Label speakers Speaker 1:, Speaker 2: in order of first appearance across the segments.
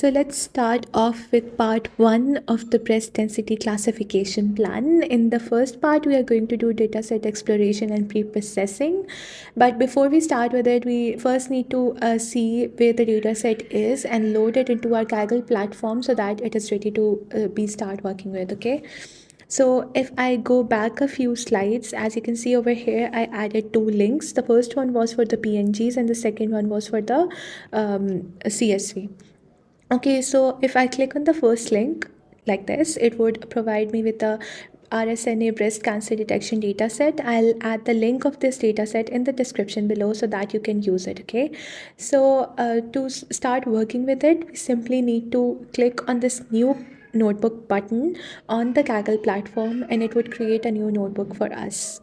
Speaker 1: So let's start off with part 1 of the breast density classification plan. In the first part, we are going to do dataset exploration and preprocessing. But before we start with it, we first need to see where the dataset is and load it into our Kaggle platform so that it is ready to be start working with, okay? So if I go back a few slides, as you can see over here, I added 2 links. The first one was for the PNGs and the second one was for the CSV. Okay, so if I click on the first link like this, it would provide me with the RSNA breast cancer detection dataset. I'll add the link of this dataset in the description below so that you can use it. Okay, so to start working with it, we simply need to click on this new notebook button on the Kaggle platform and it would create a new notebook for us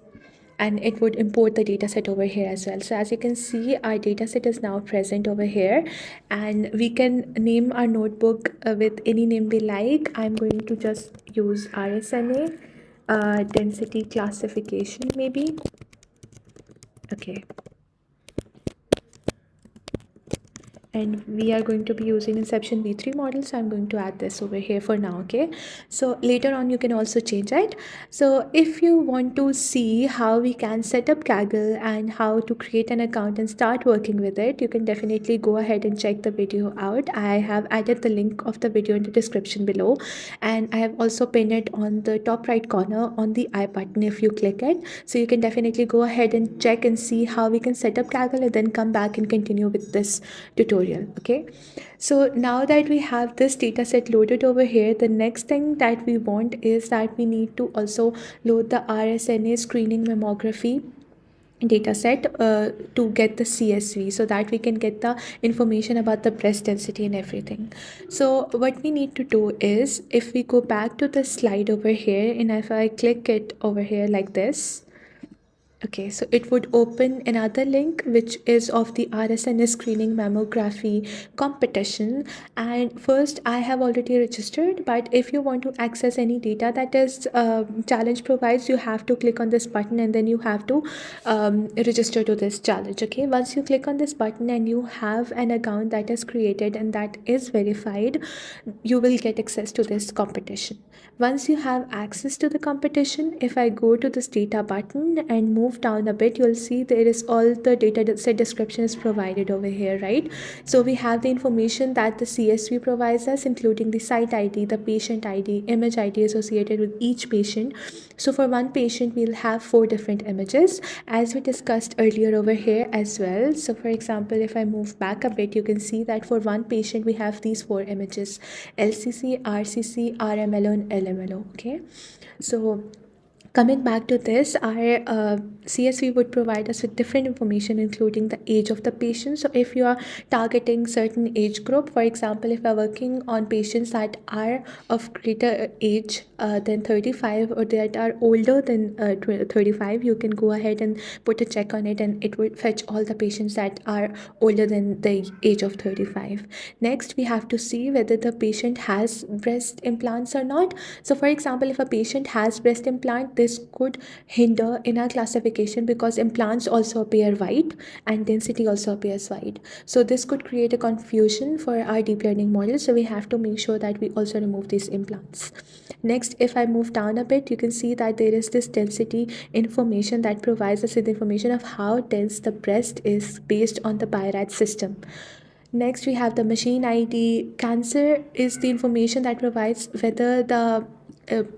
Speaker 1: and it would import the dataset over here as well. So as you can see, our dataset is now present over here and we can name our notebook with any name we like. I'm going to just use RSNA density classification maybe. Okay. And we are going to be using Inception v3 model, so I'm going to add this over here for now. Okay, so later on you can also change it. So if you want to see how we can set up Kaggle and how to create an account and start working with it, you can definitely go ahead and check the video out. I have added the link of the video in the description below, and I have also pinned it on the top right corner on the I button if you click it. So you can definitely go ahead and check and see how we can set up Kaggle and then come back and continue with this tutorial. Okay, so now that we have this data set loaded over here, the next thing that we want is that we need to also load the RSNA screening mammography dataset to get the CSV so that we can get the information about the breast density and everything. So what we need to do is, if we go back to the slide over here and if I click it over here like this, okay, so it would open another link which is of the RSNA screening mammography competition. And first, I have already registered, but if you want to access any data that is challenge provides, you have to click on this button and then you have to register to this challenge. Okay, once you click on this button and you have an account that is created and that is verified, you will get access to this competition. Once you have access to the competition, if I go to this data button and move down a bit, you'll see there is all the data set description is provided over here, right? So we have the information that the CSV provides us, including the site ID, the patient ID, image ID associated with each patient. So for one patient, we'll have 4 different images as we discussed earlier over here as well. So for example, if I move back a bit, you can see that for one patient, we have these 4 images: LCC, RCC, RMLO, and LMLO. Okay, so coming back to this, our CSV would provide us with different information, including the age of the patient. So if you are targeting certain age group, for example, if you are working on patients that are of greater age than 35 or that are older than 35, you can go ahead and put a check on it and it would fetch all the patients that are older than the age of 35. Next, we have to see whether the patient has breast implants or not. So for example, if a patient has breast implant, this could hinder in our classification because implants also appear white and density also appears white. So this could create a confusion for our deep learning model. So we have to make sure that we also remove these implants. Next, if I move down a bit, you can see that there is this density information that provides us with information of how dense the breast is based on the BI-RADS system. Next, we have the machine ID. Cancer is the information that provides whether the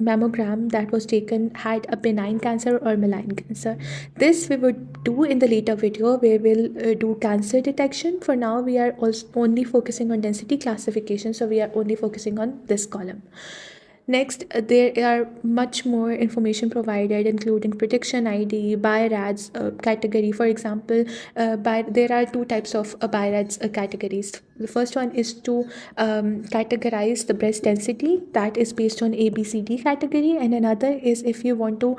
Speaker 1: mammogram that was taken had a benign cancer or malign cancer. This we would do in the later video where we'll do cancer detection. For now, we are also only focusing on density classification, so we are only focusing on this column. Next, there are much more information provided, including prediction ID, BI-RADS category. For example, there are 2 types of BI-RADS categories. The first one is to categorize the breast density, that is based on ABCD category, and another is if you want to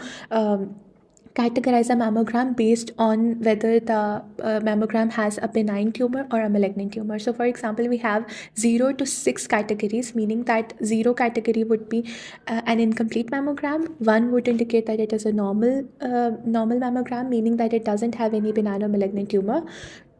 Speaker 1: categorize a mammogram based on whether the mammogram has a benign tumor or a malignant tumor. So for example, we have 0 to 6 categories, meaning that 0 category would be an incomplete mammogram. 1 would indicate that it is a normal mammogram, meaning that it doesn't have any benign or malignant tumor.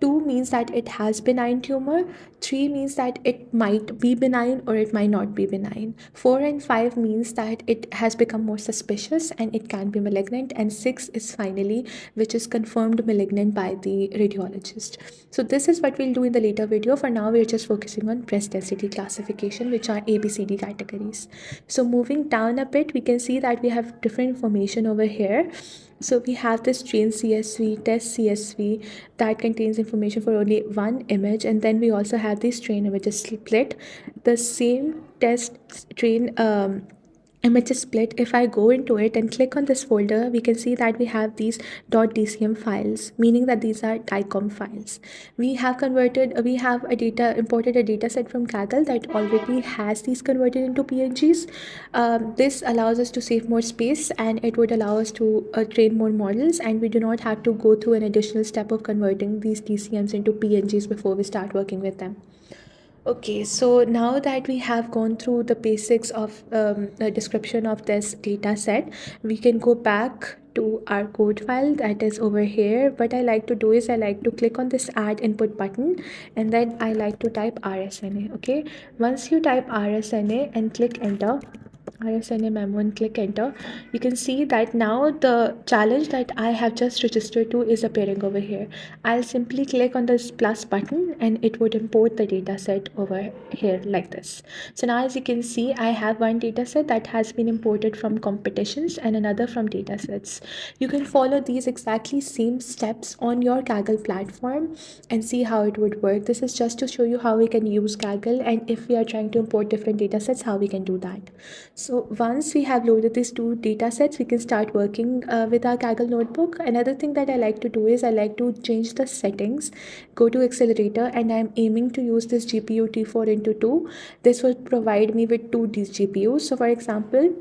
Speaker 1: 2 means that it has benign tumor, 3 means that it might be benign or it might not be benign, 4 and 5 means that it has become more suspicious and it can be malignant, and 6 is finally which is confirmed malignant by the radiologist. So this is what we'll do in the later video. For now, we're just focusing on breast density classification, which are ABCD categories. So moving down a bit, we can see that we have different information over here. So we have this train CSV, test CSV that contains information for only one image, and then we also have these train images split. The same test train image is split. If I go into it and click on this folder, we can see that we have these .dcm files, meaning that these are DICOM files. We have imported a data set from Kaggle that already has these converted into PNGs. This allows us to save more space, and it would allow us to train more models, and we do not have to go through an additional step of converting these DCMs into PNGs before we start working with them. Okay, so now that we have gone through the basics of the description of this data set, we can go back to our code file that is over here. What I like to do is I like to click on this add input button, and then I like to type RSNA. Okay, once you type RSNA and click enter, RSNA Mammo, and click enter, you can see that now the challenge that I have just registered to is appearing over here. I'll simply click on this plus button and it would import the dataset over here like this. So now as you can see, I have one dataset that has been imported from competitions and another from datasets. You can follow these exactly same steps on your Kaggle platform and see how it would work. This is just to show you how we can use Kaggle, and if we are trying to import different datasets, how we can do that. So once we have loaded these two data sets, we can start working with our Kaggle notebook. Another thing that I like to do is I like to change the settings, go to Accelerator, and I'm aiming to use this GPU T4 into 2. This will provide me with two GPUs. So for example,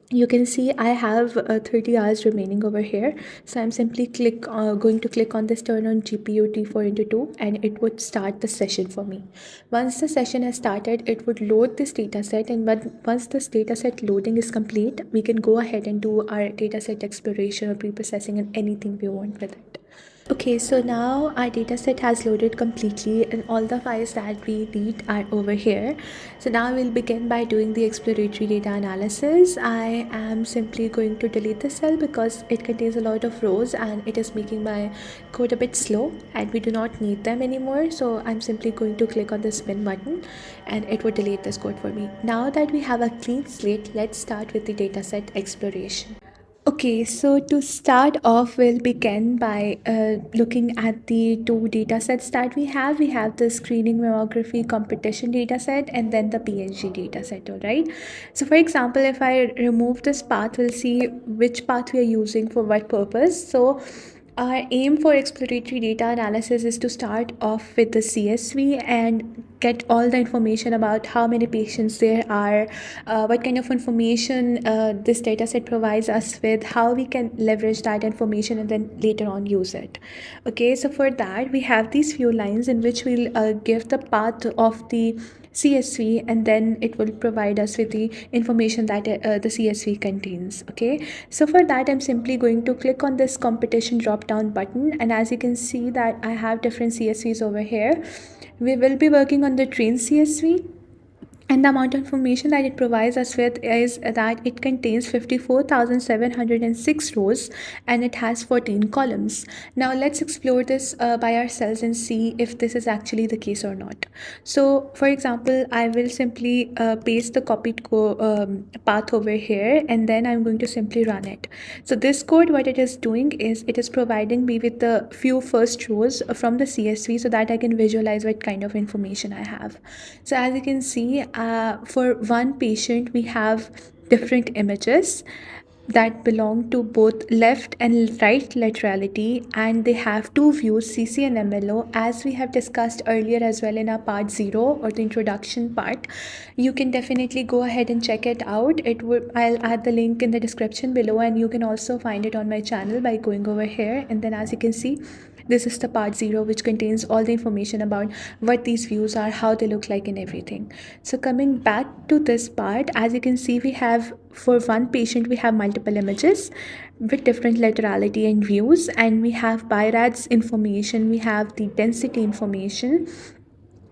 Speaker 1: you can see I have 30 hours remaining over here, so I'm simply going to click on this turn on GPU T4 into 2, and it would start the session for me. Once the session has started, it would load this dataset, and once this dataset loading is complete, we can go ahead and do our dataset exploration or preprocessing and anything we want with it. Okay, so now our dataset has loaded completely and all the files that we need are over here. So now we'll begin by doing the exploratory data analysis. I am simply going to delete the cell because it contains a lot of rows and it is making my code a bit slow, and we do not need them anymore. So I'm simply going to click on the spin button and it will delete this code for me. Now that we have a clean slate, let's start with the dataset exploration. Okay, so to start off, we'll begin by looking at the two data sets that we have. We have the screening mammography competition data set and then the PNG data set, all right? So for example, if I remove this path, we'll see which path we are using for what purpose. So our aim for exploratory data analysis is to start off with the CSV and get all the information about how many patients there are, what kind of information this dataset provides us with, how we can leverage that information and then later on use it. Okay, so for that we have these few lines in which we'll give the path of the CSV, and then it will provide us with the information that the CSV contains. Okay, so for that I'm simply going to click on this competition drop down button, and as you can see that I have different CSVs over here. We will be working on the train CSV, and the amount of information that it provides us with is that it contains 54,706 rows and it has 14 columns. Now let's explore this by ourselves and see if this is actually the case or not. So for example, I will simply paste the copied path over here, and then I'm going to simply run it. So this code, what it is doing is it is providing me with the few first rows from the CSV so that I can visualize what kind of information I have. So as you can see, for one patient, we have different images that belong to both left and right laterality, and they have two views, CC and MLO, as we have discussed earlier as well in our part 0 or the introduction part. You can definitely go ahead and check it out. I'll add the link in the description below, and you can also find it on my channel by going over here. And then as you can see, This is the part 0, which contains all the information about what these views are, how they look like, and everything. So coming back to this part, as you can see, we have, for one patient, we have multiple images with different laterality and views, and we have BI-RADS information, we have the density information,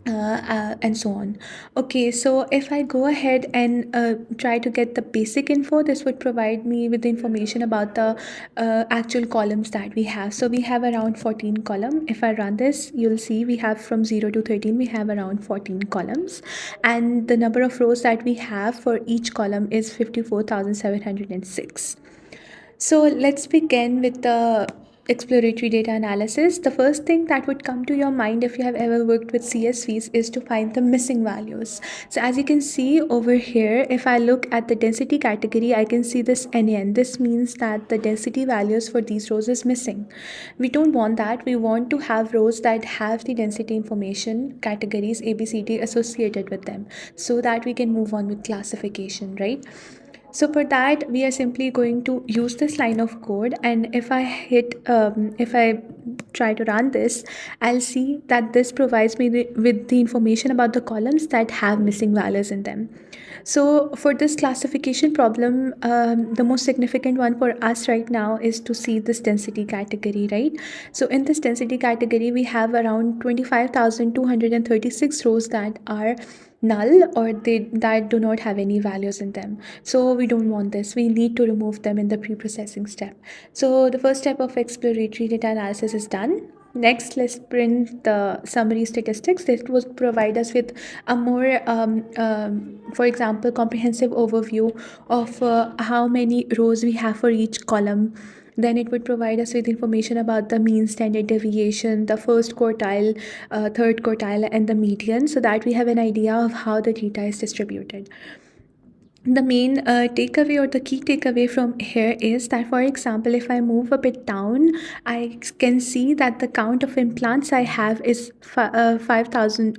Speaker 1: and so on. Okay, so if I go ahead and try to get the basic info, this would provide me with the information about the actual columns that we have. So we have around 14 column. If I run this, you'll see we have from 0 to 13, we have around 14 columns, and the number of rows that we have for each column is 54,706. So let's begin with the exploratory data analysis. The first thing that would come to your mind if you have ever worked with CSVs is to find the missing values. So as you can see over here, if I look at the density category, I can see this NN. This means that the density values for these rows is missing. We don't want that. We want to have rows that have the density information categories ABCD associated with them, so that we can move on with classification, right? So for that, we are simply going to use this line of code, and if I try to run this, I'll see that this provides me with the information about the columns that have missing values in them. So for this classification problem, the most significant one for us right now is to see this density category, right? So in this density category, we have around 25,236 rows that are null, or that do not have any values in them. So we don't want this. We need to remove them in the pre-processing step. So the first step of exploratory data analysis is done. Next, let's print the summary statistics. This would provide us with a more, for example, comprehensive overview of how many rows we have for each column. Then it would provide us with information about the mean, standard deviation, the first quartile, third quartile, and the median, so that we have an idea of how the data is distributed. The main takeaway, or the key takeaway from here, is that, for example, if I move a bit down, I can see that the count of implants I have is 5,000.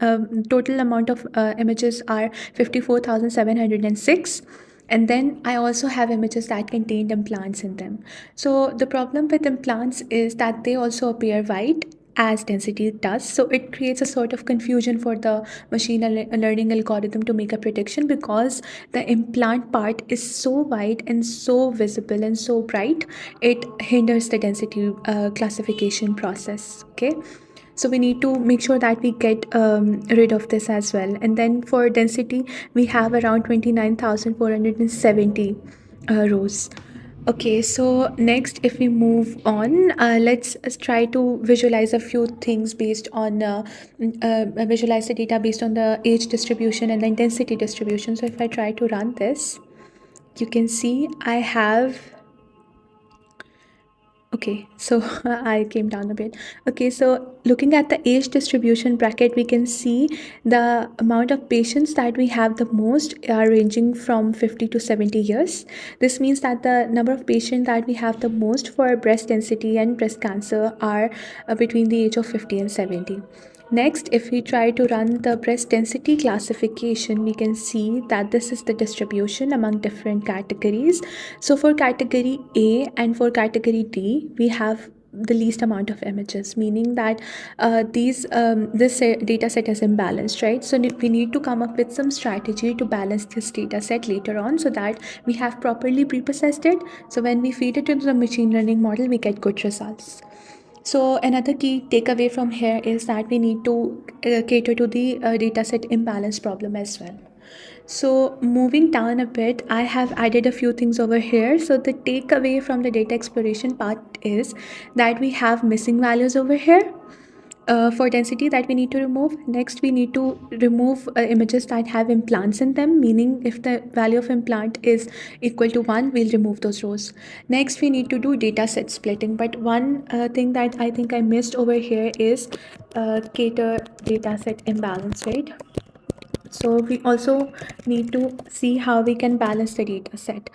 Speaker 1: Total amount of images are 54,706. And then I also have images that contained implants in them. So the problem with implants is that they also appear white, as density does. So it creates a sort of confusion for the machine learning algorithm to make a prediction, because the implant part is so wide and so visible and so bright, it hinders the density classification process. Okay, so we need to make sure that we get rid of this as well. And then for density, we have around 29,470 rows. Okay, so next, if we move on, let's try to visualize a few things based on visualize the data based on the age distribution and then density distribution. So if I try to run this, you can see I have. Okay, so I came down a bit. Okay, so looking at the age distribution bracket, we can see the amount of patients that we have the most are ranging from 50 to 70 years. This means that the number of patients that we have the most for breast density and breast cancer are between the age of 50 and 70. Next, if we try to run the breast density classification, we can see that this is the distribution among different categories. So for category A and for category D, we have the least amount of images, meaning that this data set is imbalanced, right? So we need to come up with some strategy to balance this data set later on, so that we have properly preprocessed it. So when we feed it into the machine learning model, we get good results. So another key takeaway from here is that we need to cater to the dataset imbalance problem as well. So moving down a bit, I have added a few things over here. So the takeaway from the data exploration part is that we have missing values over here for density that we need to remove. Next, we need to remove images that have implants in them, meaning if the value of implant is equal to 1, we'll remove those rows. Next, we need to do data set splitting. But one thing that I think I missed over here is cater data set imbalance, right? So we also need to see how we can balance the data set.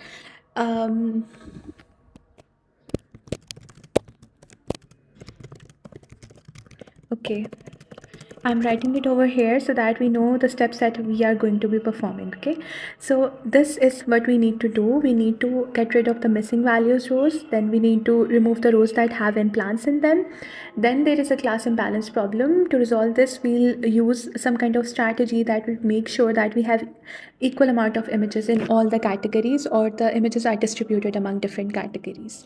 Speaker 1: Okay. I'm writing it over here so that we know the steps that we are going to be performing, okay? So this is what we need to do. We need to get rid of the missing values rows. Then we need to remove the rows that have implants in them. Then there is a class imbalance problem. To resolve this, we'll use some kind of strategy that will make sure that we have equal amount of images in all the categories, or the images are distributed among different categories.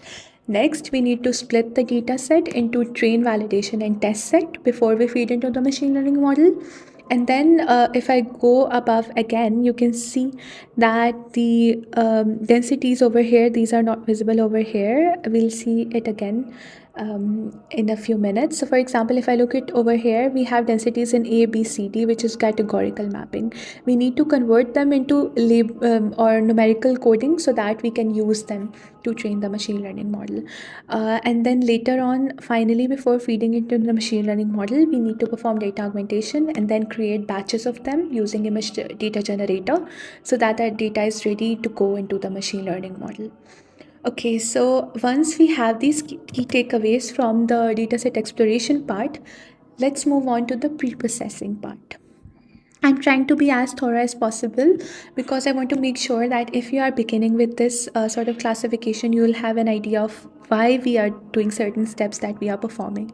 Speaker 1: Next, we need to split the data set into train, validation, and test set before we feed into the machine learning model. And then if I go above again, you can see that the densities over here, these are not visible over here. We'll see it again in a few minutes. So for example, if I look at over here, we have densities in A, B, C, D, which is categorical mapping. We need to convert them into or numerical coding so that we can use them to train the machine learning model. And then later on, finally, before feeding into the machine learning model, we need to perform data augmentation and then create batches of them using image data generator so that that data is ready to go into the machine learning model. Okay, so once we have these key takeaways from the dataset exploration part, let's move on to the pre-processing part. I'm trying to be as thorough as possible because I want to make sure that if you are beginning with this sort of classification, you will have an idea of why we are doing certain steps that we are performing.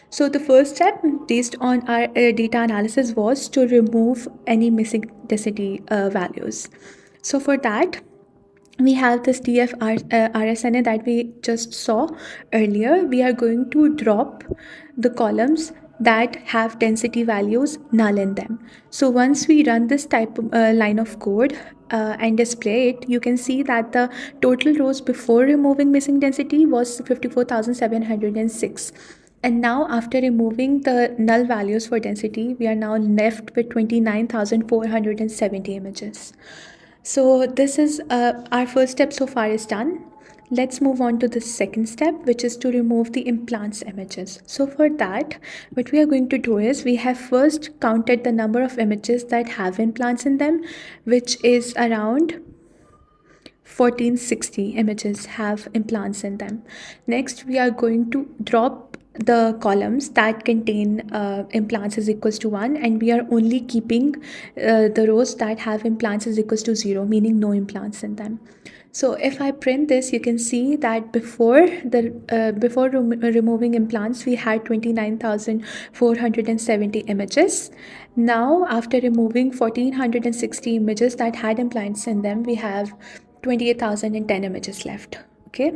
Speaker 1: So the first step based on our data analysis was to remove any missing density values. So for that, we have this RSNA that we just saw earlier. We are going to drop the columns that have density values null in them. So once we run this type of line of code and display it, you can see that the total rows before removing missing density was 54,706. And now after removing the null values for density, we are now left with 29,470 images. So this is our first step so far is done. Let's move on to the second step, which is to remove the implants images. So for that, what we are going to do is we have first counted the number of images that have implants in them, which is around 1460 images have implants in them. Next, we are going to drop the columns that contain implants is equals to 1, and we are only keeping the rows that have implants is equals to 0, meaning no implants in them. So if I print this, you can see that before removing implants, we had 29,470 images. Now, after removing 1460 images that had implants in them, we have 28,010 images left. Okay.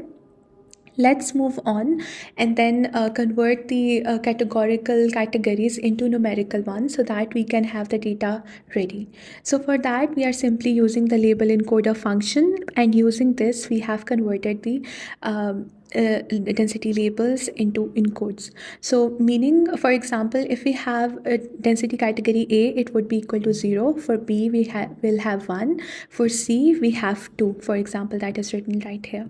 Speaker 1: Let's move on and then convert the categorical categories into numerical ones so that we can have the data ready. So for that, we are simply using the label encoder function, and using this, we have converted the density labels into encodes. So meaning, for example, if we have a density category A, it would be equal to 0. For B, we will have 1. For C, we have 2, for example, that is written right here.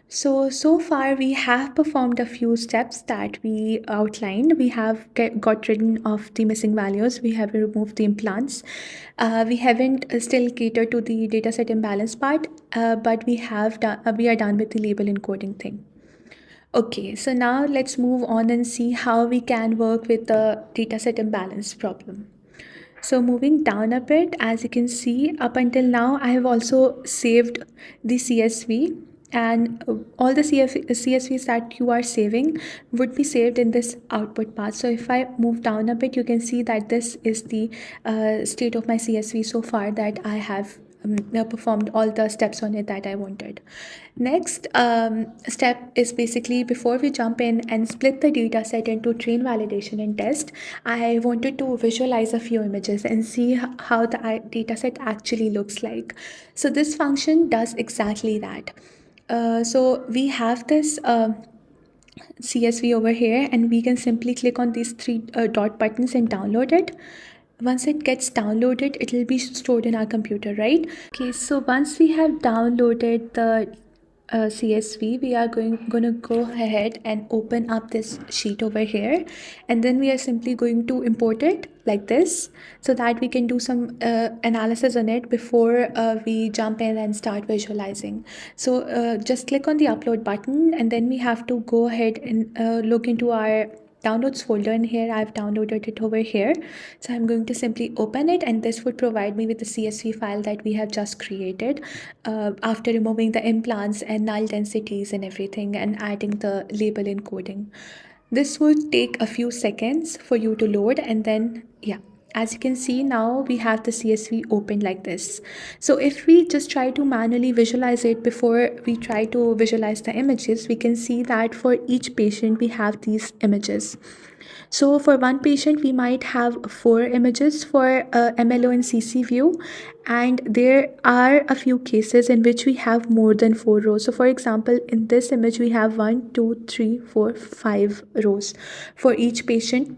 Speaker 1: So far we have performed a few steps that we outlined. We have got rid of the missing values. We have removed the implants. We haven't still catered to the dataset imbalance part, but we are done with the label encoding thing. Okay, so now let's move on and see how we can work with the dataset imbalance problem. So moving down a bit, as you can see, up until now, I have also saved the CSV, and all the CSVs that you are saving would be saved in this output path. So if I move down a bit, you can see that this is the state of my CSV so far, that I have performed all the steps on it that I wanted. Next step is basically, before we jump in and split the data set into train, validation, and test, I wanted to visualize a few images and see how the data set actually looks like. So this function does exactly that. So we have this CSV over here, and we can simply click on these three dot buttons and download it. Once it gets downloaded, it will be stored in our computer, right? Okay, so once we have downloaded the CSV, we are going to go ahead and open up this sheet over here, and then we are simply going to import it like this so that we can do some analysis on it before we jump in and start visualizing. So just click on the upload button, and then we have to go ahead and look into our downloads folder in here. I've downloaded it over here. So I'm going to simply open it, and this would provide me with the CSV file that we have just created after removing the implants and null densities and everything and adding the label encoding. This would take a few seconds for you to load, and then yeah, as you can see now we have the CSV open like this. So if we just try to manually visualize it before we try to visualize the images, we can see that for each patient we have these images. So for one patient, we might have 4 images for MLO and CC view, and there are a few cases in which we have more than 4 rows. So for example, in this image, we have 1, 2, 3, 4, 5 rows for each patient.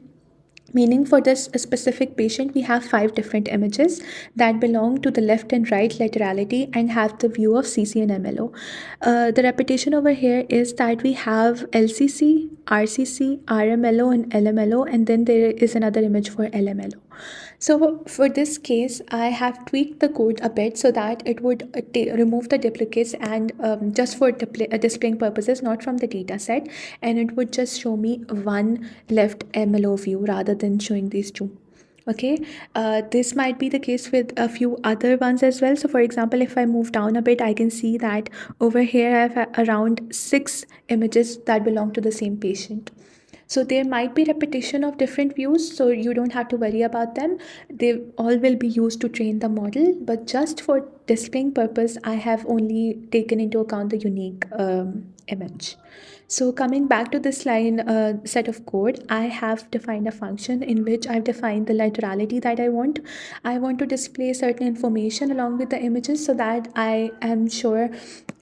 Speaker 1: Meaning for this specific patient, we have 5 different images that belong to the left and right laterality and have the view of CC and MLO. The repetition over here is that we have LCC, RCC, RMLO, and LMLO, and then there is another image for LMLO. So for this case, I have tweaked the code a bit so that it would remove the duplicates and just for displaying purposes, not from the data set, and it would just show me one left MLO view rather than showing these two. Okay, this might be the case with a few other ones as well. So for example, if I move down a bit, I can see that over here I have around 6 images that belong to the same patient. So there might be repetition of different views, so you don't have to worry about them. They all will be used to train the model, but just for displaying purpose, I have only taken into account the unique image. So coming back to this line set of code, I have defined a function in which I've defined the laterality that I want. I want to display certain information along with the images so that I am sure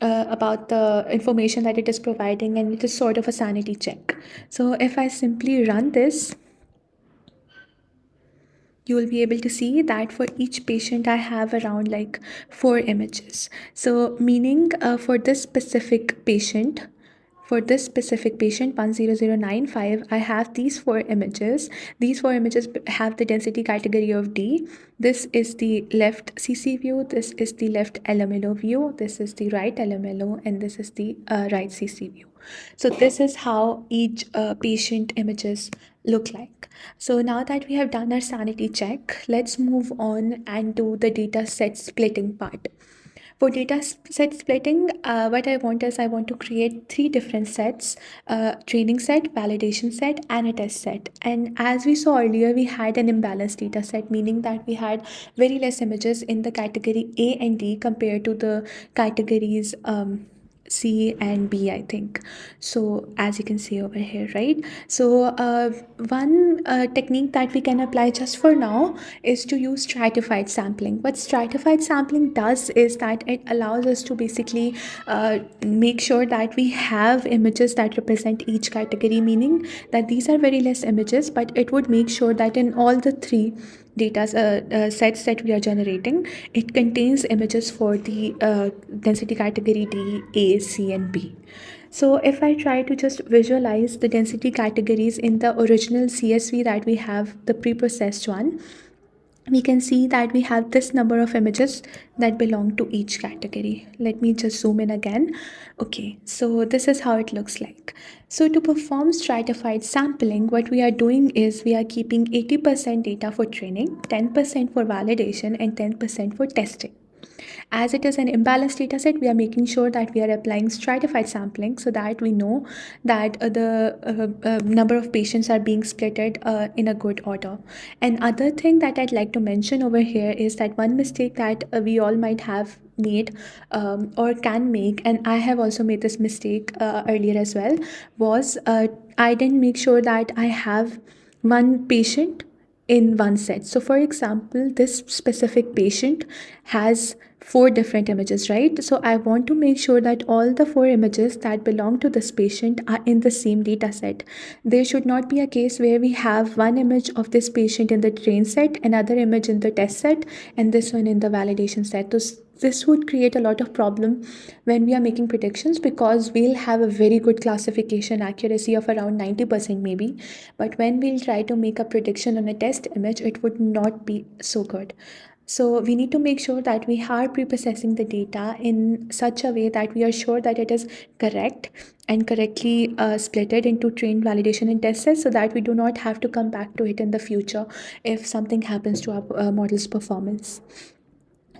Speaker 1: about the information that it is providing, and it is sort of a sanity check. So if I simply run this, you will be able to see that for each patient I have around like 4 images. So meaning for this specific patient 10095, I have these 4 images. These 4 images have the density category of D. This is the left CC view, this is the left LMLO view, this is the right LMLO, and this is the right CC view. So this is how each patient images look like. So now that we have done our sanity check, let's move on and do the data set splitting part. For data set splitting, what I want is I want to create 3 different sets, training set, validation set, and a test set. And as we saw earlier, we had an imbalanced data set, meaning that we had very less images in the category A and D compared to the categories C and B, I think. So as you can see over here, right? So one technique that we can apply just for now is to use stratified sampling. What stratified sampling does is that it allows us to basically make sure that we have images that represent each category, meaning that these are very less images, but it would make sure that in all the 3 data sets that we are generating, it contains images for the density category D, A, C, and B. So if I try to just visualize the density categories in the original CSV that we have, the pre-processed one, we can see that we have this number of images that belong to each category. Let me just zoom in again. Okay, so this is how it looks like. So to perform stratified sampling, what we are doing is we are keeping 80% data for training, 10% for validation, and 10% for testing. As it is an imbalanced data set, we are making sure that we are applying stratified sampling so that we know that the number of patients are being splitted in a good order. Another thing that I'd like to mention over here is that one mistake that we all might have made or can make, and I have also made this mistake earlier as well, was I didn't make sure that I have one patient in one set. So for example, this specific patient has 4 different images, right? So I want to make sure that all the 4 images that belong to this patient are in the same data set. There should not be a case where we have one image of this patient in the train set, another image in the test set, and this one in the validation set. So this would create a lot of problem when we are making predictions, because we'll have a very good classification accuracy of around 90% maybe, but when we'll try to make a prediction on a test image, it would not be so good. So we need to make sure that we are preprocessing the data in such a way that we are sure that it is correct and correctly splitted into trained, validation, and test sets, so that we do not have to come back to it in the future if something happens to our model's performance.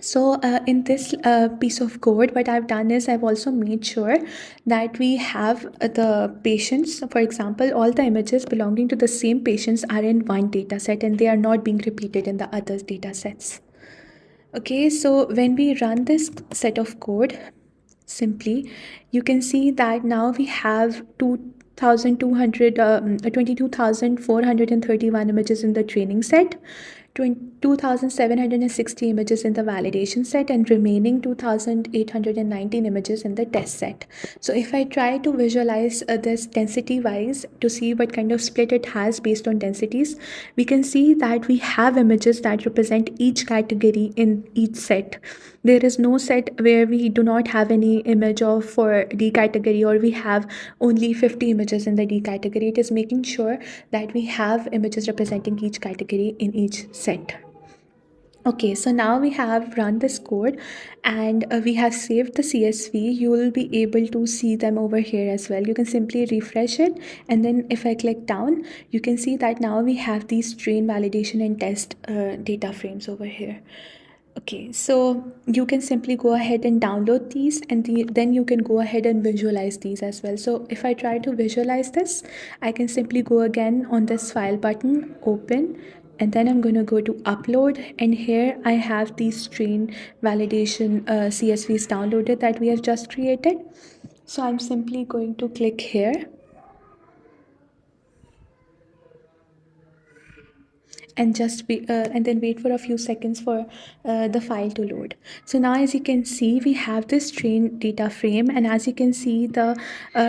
Speaker 1: So in this piece of code, what I've done is I've also made sure that we have the patients, for example, all the images belonging to the same patients are in one data set and they are not being repeated in the other data sets. Okay, so when we run this set of code, simply, you can see that now we have 22,431 images in the training set, 2,760 images in the validation set, and remaining 2,819 images in the test set. So if I try to visualize this density wise to see what kind of split it has based on densities, we can see that we have images that represent each category in each set. There is no set where we do not have any image of for D category, or we have only 50 images in the D category. It is making sure that we have images representing each category in each set. Okay, so now we have run this code and we have saved the CSV. You will be able to see them over here as well. You can simply refresh it, and then if I click down, you can see that now we have these train, validation, and test data frames over here. Okay, so you can simply go ahead and download these, and then you can go ahead and visualize these as well. So if I try to visualize this, I can simply go again on this file button, open, and then I'm going to go to upload, and here I have these train validation CSVs downloaded that we have just created. So I'm simply going to click here and just be and then wait for a few seconds for the file to load. So now, as you can see, we have this train data frame, and as you can see, the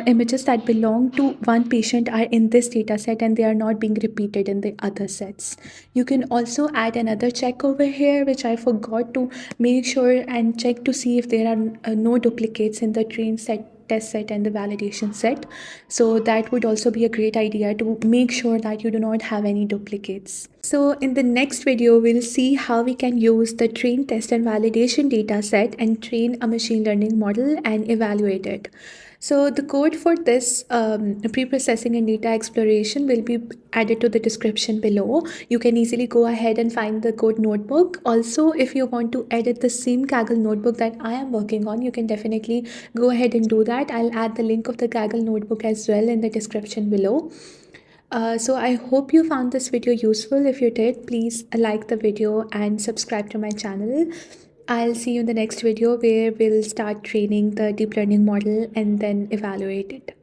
Speaker 1: images that belong to one patient are in this data set and they are not being repeated in the other sets. You can also add another check over here, which I forgot to make sure and check to see if there are no duplicates in the train set, test set, and the validation set. So that would also be a great idea to make sure that you do not have any duplicates. So in the next video, we'll see how we can use the train, test, and validation data set and train a machine learning model and evaluate it. So the code for this pre-processing and data exploration will be added to the description below. You can easily go ahead and find the code notebook. Also, if you want to edit the same Kaggle notebook that I am working on, you can definitely go ahead and do that. I'll add the link of the Kaggle notebook as well in the description below. So I hope you found this video useful. If you did, please like the video and subscribe to my channel. I'll see you in the next video where we'll start training the deep learning model and then evaluate it.